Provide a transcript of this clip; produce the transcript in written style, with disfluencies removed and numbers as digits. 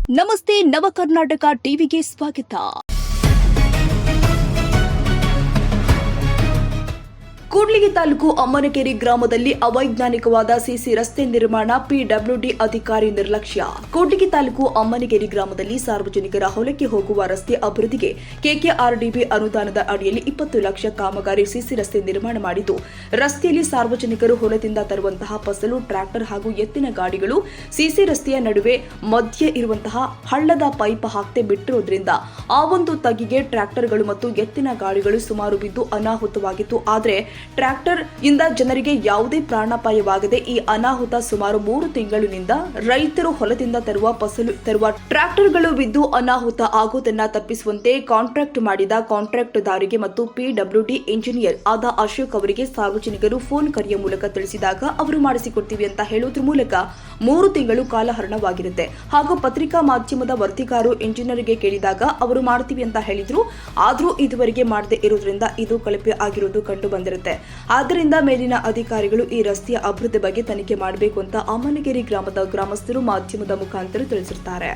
ನಮಸ್ತೆ ನವ ಕರ್ನಾಟಕ ಟಿವಿಗೆ ಸ್ವಾಗತ. ಕೂಡ್ಲಿಗಿ ತಾಲೂಕು ಅಮ್ಮನಕೆರೆ ಗ್ರಾಮದಲ್ಲಿ ಅವೈಜ್ಞಾನಿಕವಾದ ಸಿಸಿ ರಸ್ತೆ ನಿರ್ಮಾಣ, ಪಿಡಬ್ಲ್ಯೂಡಿ ಅಧಿಕಾರಿ ನಿರ್ಲಕ್ಷ್ಯ. ಕೂಡ್ಲಿಗಿ ತಾಲೂಕು ಅಮ್ಮನಕೆರೆ ಗ್ರಾಮದಲ್ಲಿ ಸಾರ್ವಜನಿಕರ ಹೊಲಕ್ಕೆ ಹೋಗುವ ರಸ್ತೆ ಅಭಿವೃದ್ಧಿಗೆ ಕೆಕೆಆರ್ಡಿಬಿ ಅನುದಾನದ ಅಡಿಯಲ್ಲಿ 20 ಲಕ್ಷ ಕಾಮಗಾರಿ ಸಿಸಿ ರಸ್ತೆ ನಿರ್ಮಾಣ ಮಾಡಿದ್ದು, ರಸ್ತೆಯಲ್ಲಿ ಸಾರ್ವಜನಿಕರು ಹೊಲದಿಂದ ತರುವಂತಹ ಫಸಲು, ಟ್ರ್ಯಾಕ್ಟರ್ ಹಾಗೂ ಎತ್ತಿನ ಗಾಡಿಗಳು ಸಿಸಿ ರಸ್ತೆಯ ನಡುವೆ ಮಧ್ಯೆ ಇರುವಂತಹ ಹಳ್ಳದ ಪೈಪ್ ಹಾಕ್ತೆ ಬಿಟ್ಟಿರುವುದರಿಂದ ಆ ಒಂದು ತಗ್ಗಿಗೆ ಟ್ರ್ಯಾಕ್ಟರ್ಗಳು ಮತ್ತು ಎತ್ತಿನ ಗಾಡಿಗಳು ಸುಮಾರು ಬಿದ್ದು ಅನಾಹುತವಾಗಿತ್ತು. ಆದರೆ ಟ್ರ್ಯಾಕ್ಟರ್ ಇಂದ ಜನರಿಗೆ ಯಾವುದೇ ಪ್ರಾಣಾಪಾಯವಾಗದೆ ಈ ಅನಾಹುತ ಸುಮಾರು 3 ತಿಂಗಳಿನಿಂದ ರೈತರು ಹೊಲದಿಂದ ತರುವ ಟ್ರ್ಯಾಕ್ಟರ್ಗಳು ಬಿದ್ದು ಅನಾಹುತ ಆಗುವುದನ್ನ ತಪ್ಪಿಸುವಂತೆ ಕಾಂಟ್ರಾಕ್ಟ್ ಮಾಡಿದ ಕಾಂಟ್ರಾಕ್ಟ್ದಾರಿಗೆ ಮತ್ತು ಪಿಡಬ್ಲ್ಯೂಡಿ ಇಂಜಿನಿಯರ್ ಆದ ಅಶೋಕ್ ಅವರಿಗೆ ಸಾರ್ವಜನಿಕರು ಫೋನ್ ಕರೆಯ ಮೂಲಕ ತಿಳಿಸಿದಾಗ ಅವರು ಮಾಡಿಸಿಕೊಡ್ತೀವಿ ಅಂತ ಹೇಳುವುದರ ಮೂಲಕ 3 ತಿಂಗಳು ಕಾಲಹರಣವಾಗಿರುತ್ತೆ. ಹಾಗೂ ಪತ್ರಿಕಾ ಮಾಧ್ಯಮದ ವರದಿಗಾರರು ಇಂಜಿನಿಯರ್ಗೆ ಕೇಳಿದಾಗ ಅವರು ಮಾಡ್ತೀವಿ ಅಂತ ಹೇಳಿದ್ರು. ಆದ್ರೂ ಇದುವರೆಗೆ ಮಾಡದೇ ಇರುವುದರಿಂದ ಇದು ಕಳಪೆ ಆಗಿರುವುದು ಕಂಡು ಬಂದಿರುತ್ತೆ. ಆದ್ದರಿಂದ ಮೇಲಿನ ಅಧಿಕಾರಿಗಳು ಈ ರಸ್ತೆಯ ಅಭಿವೃದ್ಧಿ ಬಗ್ಗೆ ತನಿಖೆ ಮಾಡಬೇಕು ಅಂತ ಅಮ್ಮನಕೆರೆ ಗ್ರಾಮದ ಗ್ರಾಮಸ್ಥರು ಮಾಧ್ಯಮದ ಮುಖಾಂತರ ತಿಳಿಸಿದ್ದಾರೆ.